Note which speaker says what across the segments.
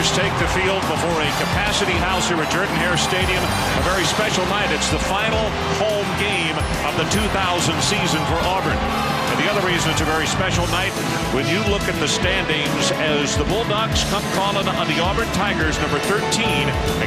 Speaker 1: Tigers take the field before a capacity house here at Jordan-Hare Stadium. A very special night. It's the final home game of the 2000 season for Auburn. And the other reason it's a very special night, when you look at the standings as the Bulldogs come calling on the Auburn Tigers, number 13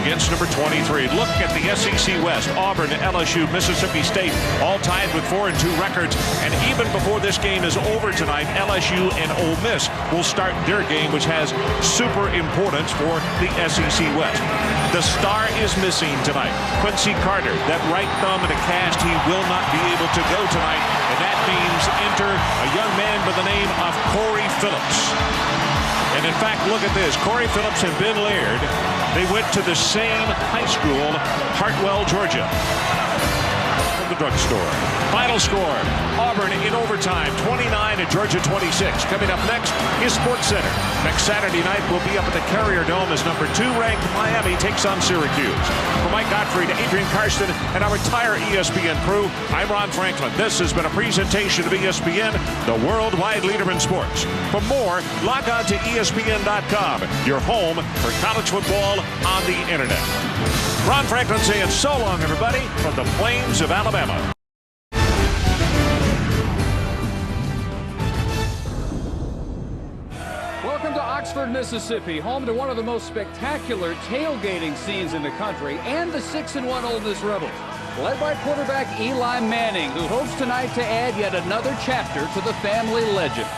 Speaker 1: against number 23. Look at the SEC West. Auburn, LSU, Mississippi State, all tied with 4-2 records. And even before this game is over tonight, LSU and Ole Miss will start their game, which has super importance for the SEC West. The star is missing tonight. Quincy Carter, that right thumb in a cast, he will not be able to go tonight. And that means enter a young man by the name of Corey Phillips. And in fact, look at this. Corey Phillips and Ben Laird, they went to the same high school, Hartwell, Georgia. From the drugstore. Final score, Auburn in overtime, 29 at Georgia 26. Coming up next is Sports Center. Next Saturday night, we'll be up at the Carrier Dome as number 2 ranked Miami takes on Syracuse. For Mike Gottfried, Adrian Karsten, and our entire ESPN crew, I'm Ron Franklin. This has been a presentation of ESPN, the worldwide leader in sports. For more, log on to ESPN.com, your home for college football on the internet. Ron Franklin saying so long, everybody, from the plains of Alabama.
Speaker 2: Welcome to Oxford, Mississippi, home to one of the most spectacular tailgating scenes in the country, and the 6-1 Ole Miss Rebels, led by quarterback Eli Manning, who hopes tonight to add yet another chapter to the family legend.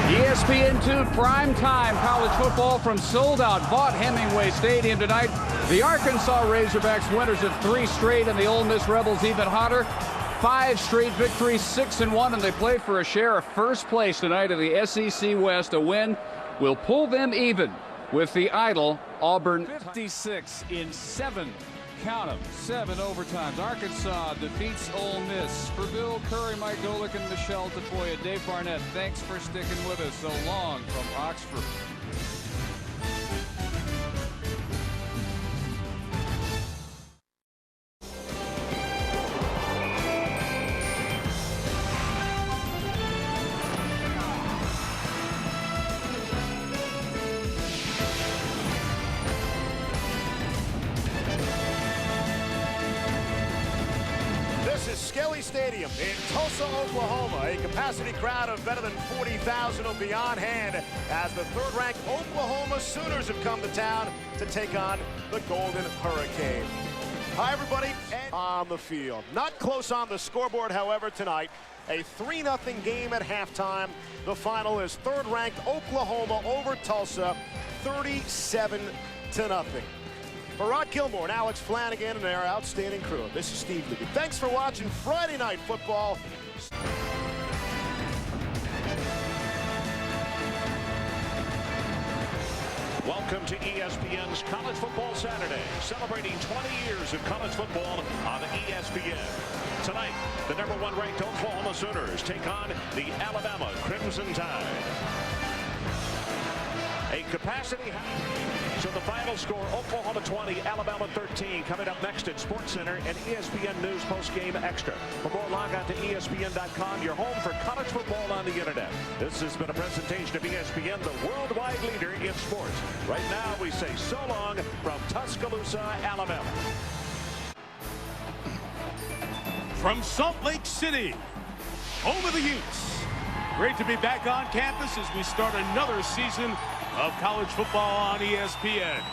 Speaker 2: ESPN2 primetime college football from sold-out Vaught Hemingway Stadium tonight. The Arkansas Razorbacks winners of 3 straight, and the Ole Miss Rebels even hotter. 5 straight victories, 6-1, and they play for a share of first place tonight in the SEC West. A win will pull them even with the idle Auburn. 56 in 7. Count them, 7 overtimes. Arkansas defeats Ole Miss. For Bill Curry, Mike Golick, and Michelle Tafoya, Dave Barnett, thanks for sticking with us so long from Oxford.
Speaker 3: Skelly Stadium in Tulsa, Oklahoma. A capacity crowd of better than 40,000 will be on hand as the 3rd-ranked Oklahoma Sooners have come to town to take on the Golden Hurricane. Hi, everybody. And on the field. Not close on the scoreboard, however, tonight. A 3-0 game at halftime. The final is 3rd-ranked Oklahoma over Tulsa, 37-0. For Rod Gilmore and Alex Flanagan and our outstanding crew, this is Steve Levy. Thanks for watching Friday Night Football.
Speaker 1: Welcome to ESPN's College Football Saturday, celebrating 20 years of college football on ESPN. Tonight, the number 1 ranked Oklahoma Sooners take on the Alabama Crimson Tide. A capacity house. So the final score, Oklahoma 20, Alabama 13. Coming up next at Sports Center and ESPN News Postgame Extra. For more, log on to ESPN.com, your home for college football on the internet. This has been a presentation of ESPN, the worldwide leader in sports. Right now, we say so long from Tuscaloosa, Alabama.
Speaker 4: From Salt Lake City, home of the Utes. Great to be back on campus as we start another season of college football on ESPN.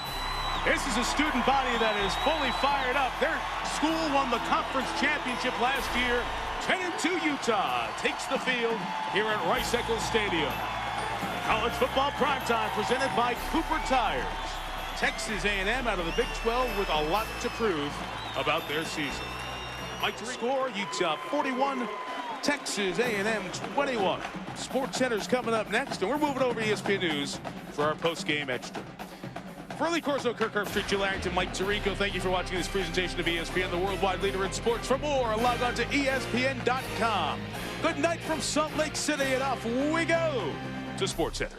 Speaker 4: This is a student body that is fully fired up. Their school won the conference championship last year. 10-2 Utah takes the field here at Rice-Eccles Stadium. College football primetime presented by Cooper Tires. Texas A&M out of the Big 12 with a lot to prove about their season. Mike to score, Utah 41, Texas A&M 21. Sports Center's coming up next, and we're moving over to ESPN News for our post-game extra. For Lee Corso, Kirk Herbstreit, Jill Arrington, Mike Tirico, thank you for watching this presentation of ESPN, the worldwide leader in sports. For more, log on to ESPN.com. Good night from Salt Lake City, and off we go to Sports Center.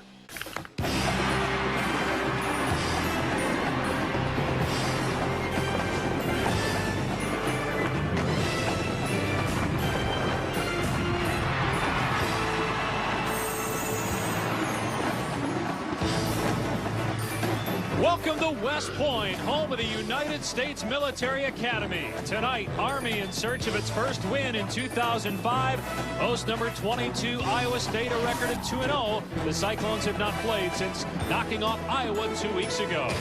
Speaker 5: Welcome to West Point, home of the United States Military Academy. Tonight, Army in search of its first win in 2005. Host number 22, Iowa State, a record of 2-0. The Cyclones have not played since knocking off Iowa 2 weeks ago.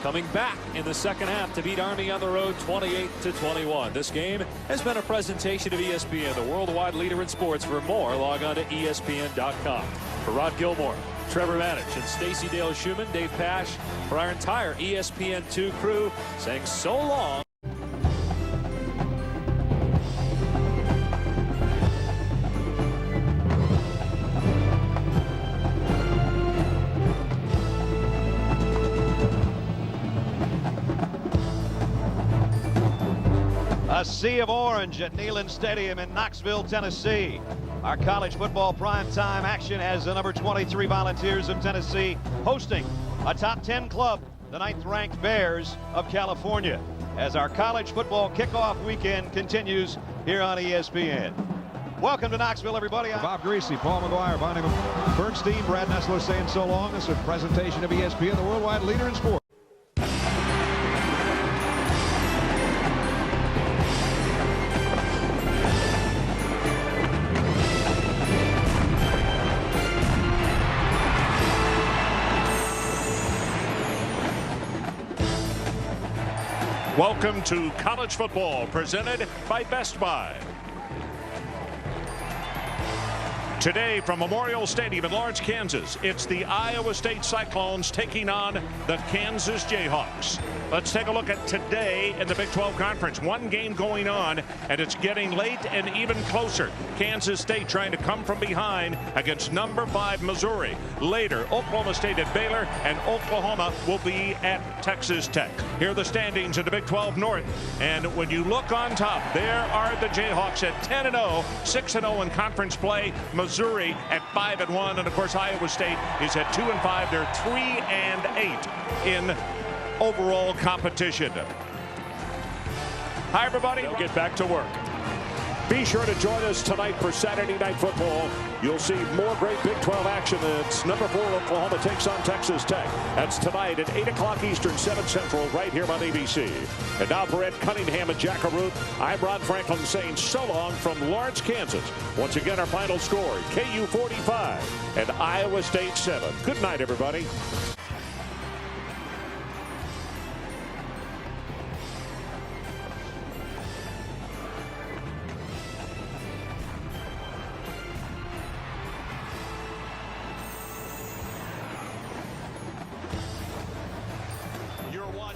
Speaker 5: Coming back in the second half to beat Army on the road 28-21. This game has been a presentation of ESPN, the worldwide leader in sports. For more, log on to ESPN.com. For Rod Gilmore, Trevor Manich, and Stacey Dale Schumann, Dave Pasch, for our entire ESPN2 crew, saying so long.
Speaker 6: A sea of orange at Neyland Stadium in Knoxville, Tennessee. Our college football primetime action has the number 23 Volunteers of Tennessee hosting a top 10 club, the 9th-ranked Bears of California, as our college football kickoff weekend continues here on ESPN. Welcome to Knoxville, everybody.
Speaker 7: Bob Greasy, Paul McGuire, Bonnie Bernstein, Brad Nessler saying so long. This is a presentation of ESPN, the worldwide leader in sports.
Speaker 1: Welcome to college football, presented by Best Buy. Today from Memorial Stadium in Lawrence, Kansas, it's the Iowa State Cyclones taking on the Kansas Jayhawks. Let's take a look at today in the Big 12 Conference. One game going on, and it's getting late and even closer. Kansas State trying to come from behind against number 5 Missouri. Later, Oklahoma State at Baylor, and Oklahoma will be at Texas Tech. Here are the standings in the Big 12 North. And when you look on top, there are the Jayhawks at 10-0, 6-0 in conference play. Missouri at 5-1, and of course Iowa State is at 2-5. They're 3-8 in overall competition. Hi everybody. They'll get back to work. Be sure to join us tonight for Saturday Night Football. You'll see more great Big 12 action. It's number 4 Oklahoma takes on Texas Tech. That's tonight at 8 o'clock Eastern, 7 Central, right here on ABC. And now for Ed Cunningham and Jack Aruth, I'm Ron Franklin saying so long from Lawrence, Kansas. Once again, our final score, KU 45 and Iowa State 7. Good night, everybody.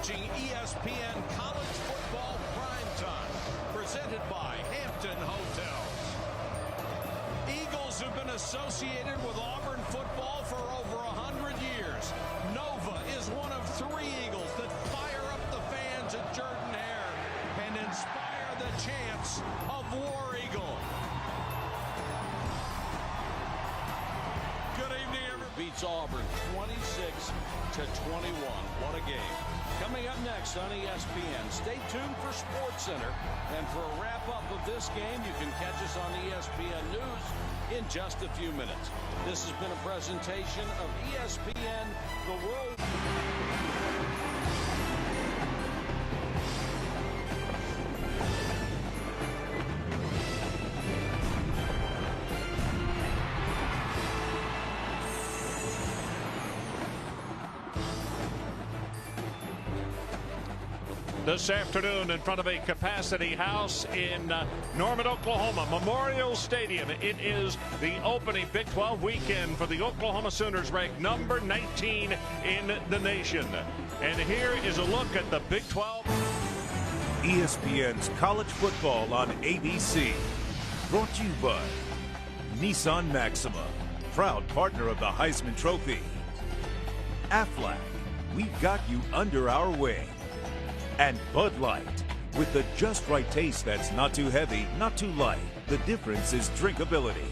Speaker 8: ESPN College Football Primetime, presented by Hampton Hotels. Eagles have been associated with Auburn football for over 100 years. Nova is one of 3 Eagles that fire up the fans at Jordan Hare and inspire the chants of War Eagle. Good evening, everyone. Beats Auburn 26-21. What a game. Coming up next on ESPN, stay tuned for Sports Center. And for a wrap-up of this game, you can catch us on ESPN News in just a few minutes. This has been a presentation of ESPN, the world.
Speaker 1: This afternoon in front of a capacity house in Norman, Oklahoma, Memorial Stadium. It is the opening Big 12 weekend for the Oklahoma Sooners, ranked number 19 in the nation. And here is a look at the Big 12.
Speaker 9: ESPN's college football on ABC. Brought to you by Nissan Maxima, proud partner of the Heisman Trophy. Aflac, we've got you under our wing. And Bud Light, with the just right taste that's not too heavy, not too light. The difference is drinkability.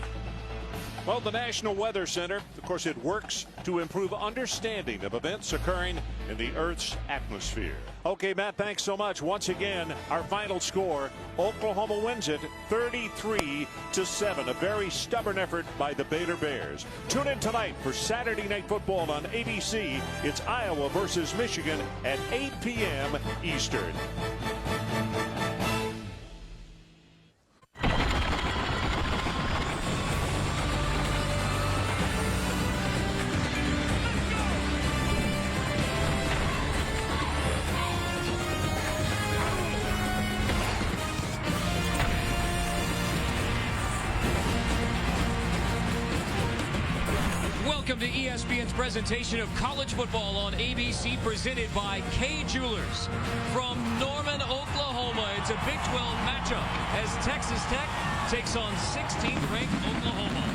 Speaker 1: Well, the National Weather Center, of course, it works to improve understanding of events occurring in the Earth's atmosphere. Okay, Matt, thanks so much. Once again, our final score, Oklahoma wins it 33-7. A very stubborn effort by the Bader Bears. Tune in tonight for Saturday Night Football on ABC. It's Iowa versus Michigan at 8 p.m. Eastern.
Speaker 10: Welcome to ESPN's presentation of college football on ABC, presented by Kay Jewelers. From Norman, Oklahoma, it's a Big 12 matchup as Texas Tech takes on 16th ranked Oklahoma.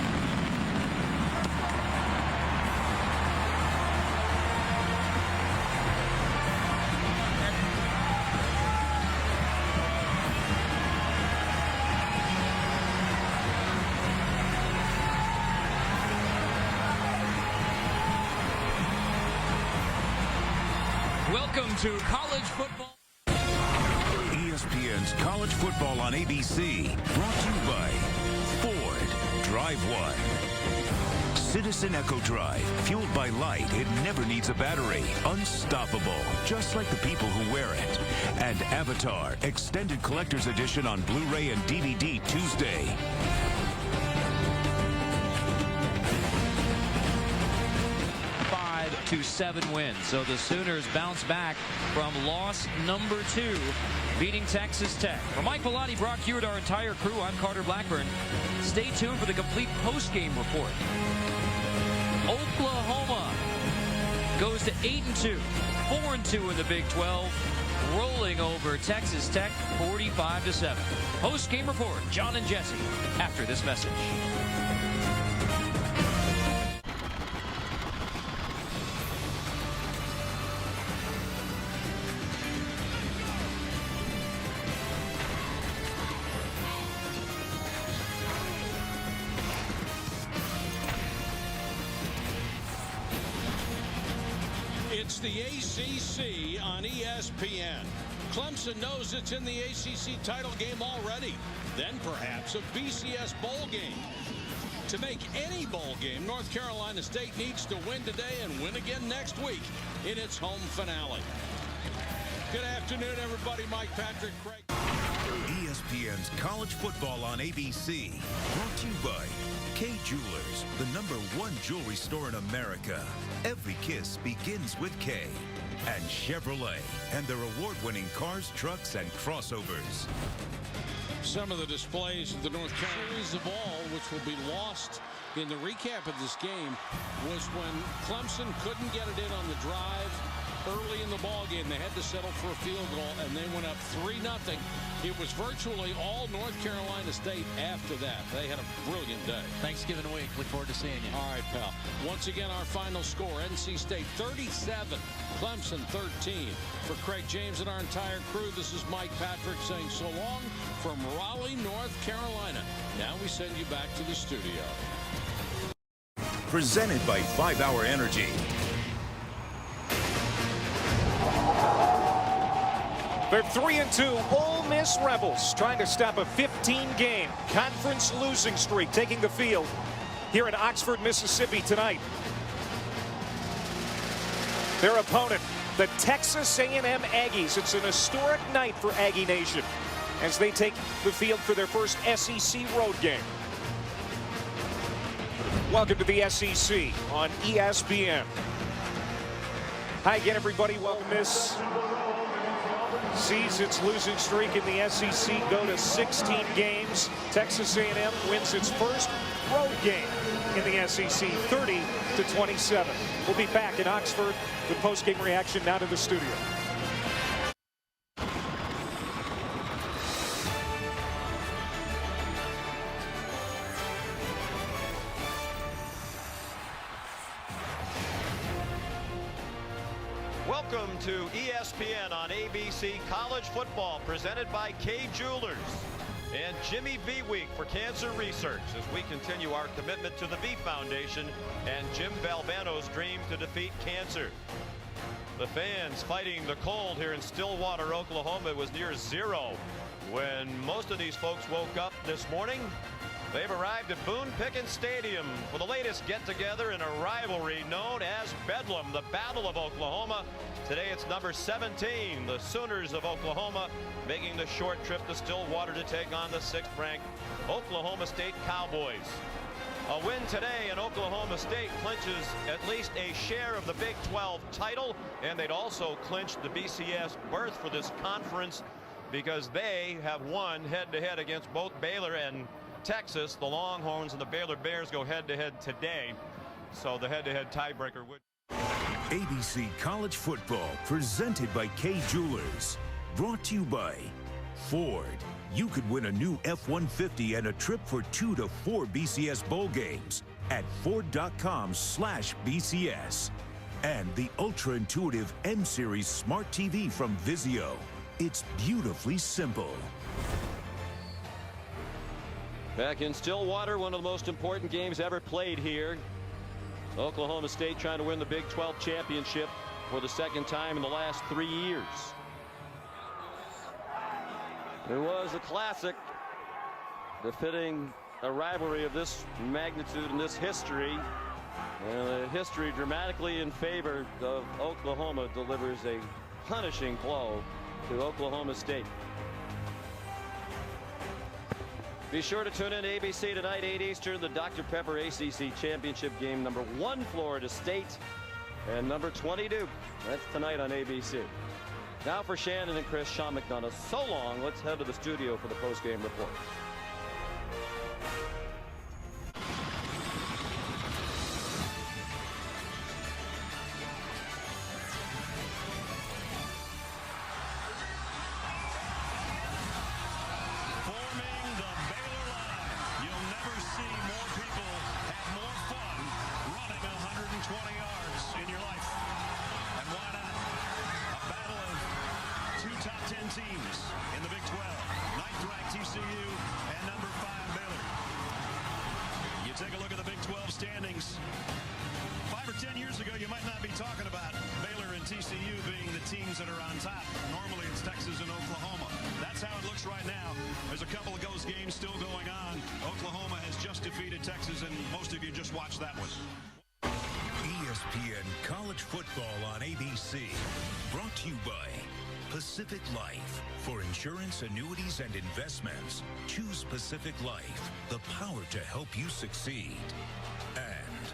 Speaker 10: Welcome to college football.
Speaker 9: ESPN's College Football on ABC, brought to you by Ford. Drive One. Citizen Echo Drive, fueled by light. It never needs a battery. Unstoppable, just like the people who wear it. And Avatar, extended collector's edition on Blu-ray and DVD Tuesday.
Speaker 10: To 7 wins. So the Sooners bounce back from loss number 2, beating Texas Tech. For Mike Bellotti, Brock Hewitt, our entire crew, I'm Carter Blackburn. Stay tuned for the complete post-game report. Oklahoma goes to 8-2, 4-2 in the Big 12, rolling over Texas Tech 45-7. Post-game report, John and Jesse, after this message.
Speaker 8: It's the ACC on ESPN. Clemson knows it's in the ACC title game already. Then perhaps a BCS bowl game. To make any bowl game, North Carolina State needs to win today and win again next week in its home finale. Good afternoon, everybody. Mike Patrick, Craig.
Speaker 9: ESPN's College Football on ABC, brought to you by Kay Jewelers, the #1 jewelry store in America. Every kiss begins with K. And Chevrolet, and their award-winning cars, trucks, and crossovers.
Speaker 8: Some of the displays of the North Carolina series of all, which will be lost in the recap of this game, was when Clemson couldn't get it in on the drive early in the ball game. They had to settle for a field goal, and they went up 3-0. It was virtually all North Carolina State after that. They had a brilliant day.
Speaker 10: Thanksgiving week. Look forward to seeing you.
Speaker 8: All right, pal. Once again, our final score, NC State 37, Clemson 13. For Craig James and our entire crew, this is Mike Patrick saying so long from Raleigh, North Carolina. Now we send you back to the studio.
Speaker 9: Presented by 5 Hour Energy.
Speaker 11: They're 3-2 Ole Miss Rebels trying to stop a 15-game conference losing streak, taking the field here in Oxford, Mississippi tonight. Their opponent, the Texas A&M Aggies. It's an historic night for Aggie Nation as they take the field for their first SEC road game. Welcome to the SEC on ESPN. Hi again, everybody. Welcome. This sees its losing streak in the SEC go to 16 games. Texas A&M wins its first road game in the SEC, 30-27. We'll be back in Oxford with post-game reaction now to the studio.
Speaker 6: Welcome to ESPN on ABC College Football, presented by Kay Jewelers. and Jimmy V Week for Cancer Research as we continue our commitment to the V Foundation and Jim Valvano's dream to defeat cancer. The fans fighting the cold here in Stillwater, Oklahoma. It was near 0 when most of these folks woke up this morning. They've arrived at Boone Pickens Stadium for the latest get-together in a rivalry known as Bedlam, the Battle of Oklahoma. Today it's number 17, the Sooners of Oklahoma, making the short trip to Stillwater to take on the 6th-ranked Oklahoma State Cowboys. A win today in Oklahoma State clinches at least a share of the Big 12 title, and they'd also clinched the BCS berth for this conference because they have won head-to-head against both Baylor and Texas. The Longhorns and the Baylor Bears go head-to-head today, so the head-to-head tiebreaker would.
Speaker 9: ABC College Football presented by Kay Jewelers. Brought to you by Ford. You could win a new F-150 and a trip for 2 to 4 BCS bowl games at Ford.com/BCS. And the ultra-intuitive M-Series Smart TV from Vizio. It's beautifully simple.
Speaker 6: Back in Stillwater, one of the most important games ever played here. Oklahoma State trying to win the Big 12 championship for the 2nd time in the last 3 years. It was a classic, befitting a rivalry of this magnitude and this history. And the history dramatically in favor of Oklahoma delivers a punishing blow to Oklahoma State. Be sure to tune in to ABC tonight, 8 Eastern, the Dr. Pepper ACC Championship game. Number 1, Florida State, and number 20, Duke. That's tonight on ABC. Now for Shannon and Chris, Sean McDonough. So long. Let's head to the studio for the post-game report.
Speaker 12: Teams in the Big 12, 9th-ranked TCU and number 5 Baylor. You take a look at the Big 12 standings. 5 or 10 years ago, you might not be talking about Baylor and TCU being the teams that are on top. Normally, it's Texas and Oklahoma. That's how it looks right now. There's a couple of those games still going on. Oklahoma has just defeated Texas, and most of you just watched that one.
Speaker 9: ESPN College Football on ABC. Brought to you by Pacific Life. For insurance, annuities, and investments, choose Pacific Life, the power to help you succeed. And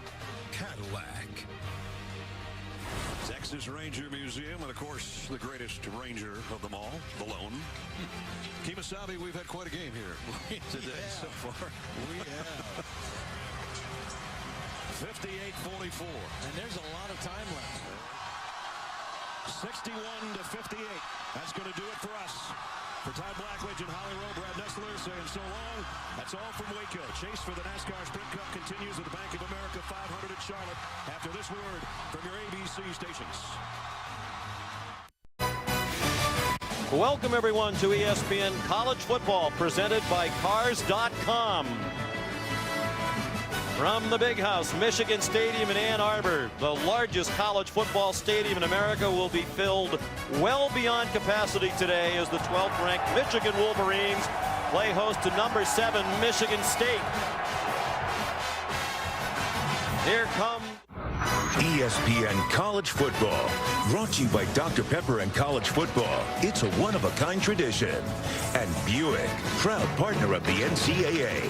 Speaker 9: Cadillac.
Speaker 12: Texas Ranger Museum, and of course, the greatest Ranger of them all, the lone. Kemosabe, we've had quite a game here today so far.
Speaker 13: We have.
Speaker 12: 58-44.
Speaker 13: And there's a lot of time left.
Speaker 12: 61-58. That's going to do it for us. For Todd Blackledge and Holly Rowe, Brad Nessler saying so long. That's all from Waco. Chase for the NASCAR Sprint Cup continues at the Bank of America 500 at Charlotte after this word from your ABC stations.
Speaker 6: Welcome, everyone, to ESPN College Football, presented by Cars.com. From the Big House, Michigan Stadium in Ann Arbor, the largest college football stadium in America will be filled well beyond capacity today as the 12th-ranked Michigan Wolverines play host to number 7 Michigan State. Here come
Speaker 9: ESPN College Football, brought to you by Dr. Pepper and College Football. It's a one-of-a-kind tradition. And Buick, proud partner of the NCAA.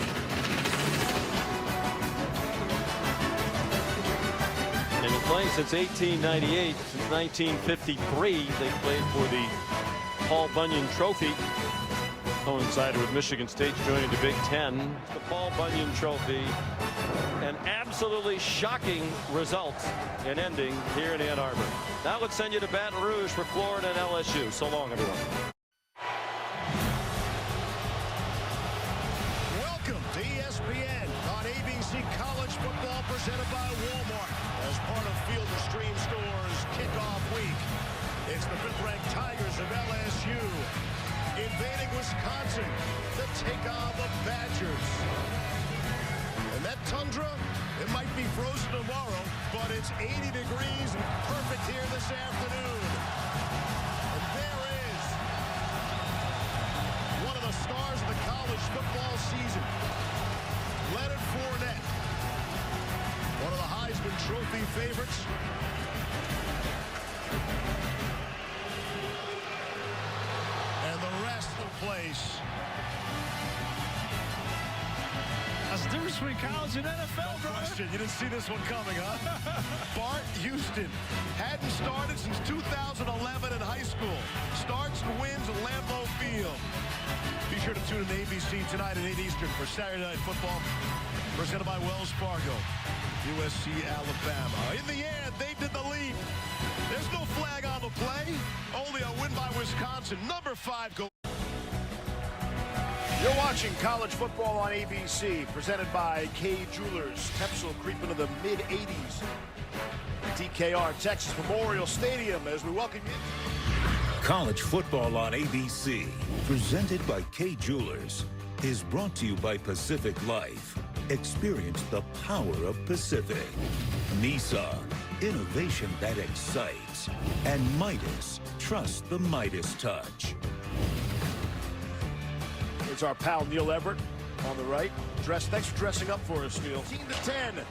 Speaker 6: And been playing since 1898, since 1953. They played for the Paul Bunyan Trophy. Coincided with Michigan State joining the Big Ten. The Paul Bunyan Trophy. An absolutely shocking result in ending here in Ann Arbor. That would send you to Baton Rouge for Florida and LSU. So long, everyone.
Speaker 3: Welcome to ESPN on ABC College Football, presented by Walmart as part of Field & Stream Store's kickoff week. It's the 5th-ranked Tigers of LSU invading Wisconsin to take on the Badgers. And that tundra, it might be frozen tomorrow, but it's 80 degrees and perfect here this afternoon. And there is one of the stars of the college football season, Leonard Fournette, one of the Heisman Trophy favorites. And the rest of the place.
Speaker 12: That's the difference between college and NFL,
Speaker 3: No question. You didn't see this one coming, huh? Bart Houston hadn't started since 2011 in high school. Starts and wins at Lambeau Field. Be sure to tune in to ABC tonight at 8 Eastern for Saturday Night Football, presented by Wells Fargo. USC, Alabama. In the air, they did the leap. There's no flag on the play. Only a win by Wisconsin. Number 5 go. You're watching college football on ABC, presented by K Jewelers. Tempsel creeping to the mid-80s. DKR Texas Memorial Stadium as we welcome you.
Speaker 9: College football on ABC, presented by K Jewelers, is brought to you by Pacific Life. Experience the power of Pacific. Nissan, innovation that excites. And Midas, trust the Midas touch.
Speaker 3: It's our pal Neil Everett on the right. Thanks for dressing up for us, Neil. 15-10.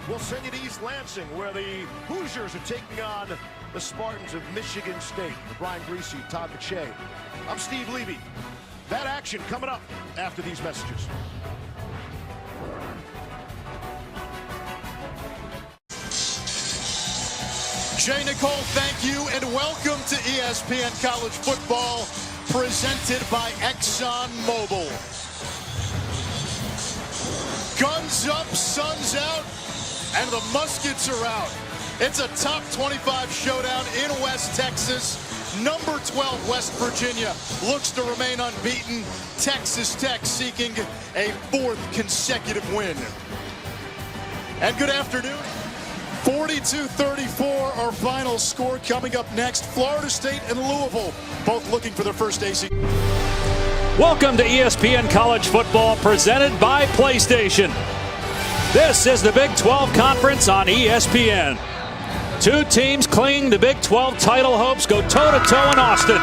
Speaker 3: We'll send you to East Lansing, where the Hoosiers are taking on the Spartans of Michigan State. Brian Greasy, Todd McShay. I'm Steve Levy. That action coming up after these messages.
Speaker 14: Jay Nicole, thank you, and welcome to ESPN College Football, presented by ExxonMobil. Guns up, sun's out, and the muskets are out. It's a top 25 showdown in West Texas. Number 12, West Virginia, looks to remain unbeaten. Texas Tech seeking a 4th consecutive win. And good afternoon. 42-34, our final score. Coming up next, Florida State and Louisville, both looking for their first AC.
Speaker 5: Welcome to ESPN College Football, presented by PlayStation. This is the Big 12 Conference on ESPN. 2 teams clinging to Big 12 title hopes go toe-to-toe in Austin.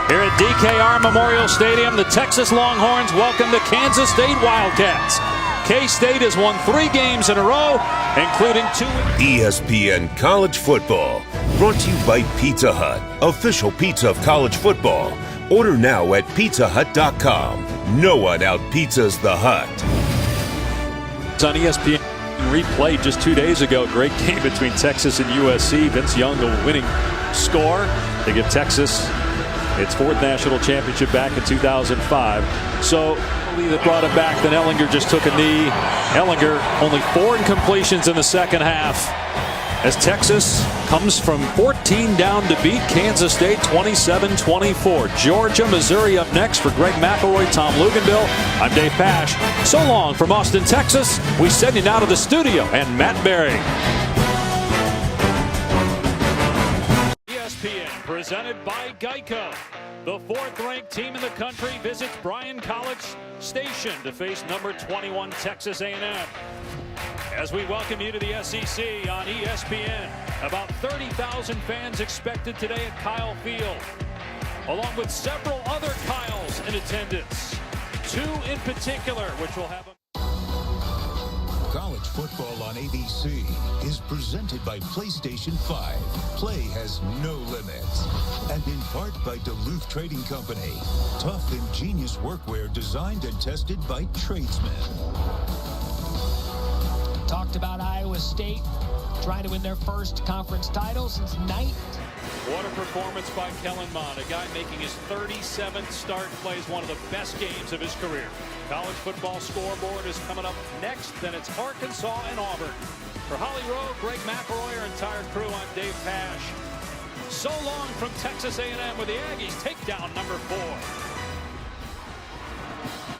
Speaker 5: Here at DKR Memorial Stadium, the Texas Longhorns welcome the Kansas State Wildcats. K-State has won 3 games in a row, including 2.
Speaker 9: ESPN College Football, brought to you by Pizza Hut, official pizza of college football. Order now at pizzahut.com. No one out-pizzas the Hut.
Speaker 5: It's on ESPN. Replayed just 2 days ago. Great game between Texas and USC. Vince Young, the winning score to give Texas its 4th national championship back in 2005. So that brought it back. Then Ellinger just took a knee. Ellinger only 4 incompletions in the second half as Texas comes from 14 down to beat Kansas State 27-24. Georgia, Missouri up next. For Greg McElroy, Tom Luganbill, I'm Dave Pash. So long from Austin, Texas. We send you now to the studio and Matt Berry. ESPN presented by Geico. The 4th-ranked team in the country visits Bryan College Station to face number 21 Texas A&M. As we welcome you to the SEC on ESPN, about 30,000 fans expected today at Kyle Field, along with several other Kyles in attendance. 2 in particular, which will have a...
Speaker 9: College football on ABC is presented by PlayStation 5. Play has no limits. And in part by Duluth Trading Company. Tough, ingenious workwear designed and tested by tradesmen.
Speaker 15: Talked about Iowa State trying to win their first conference title since 19.
Speaker 5: What a performance by Kellen Mond, a guy making his 37th start, plays one of the best games of his career. College football scoreboard is coming up next, then it's Arkansas and Auburn. For Holly Rowe, Greg McElroy, our entire crew, I'm Dave Pash. So long from Texas A&M, where the Aggies take down number 4.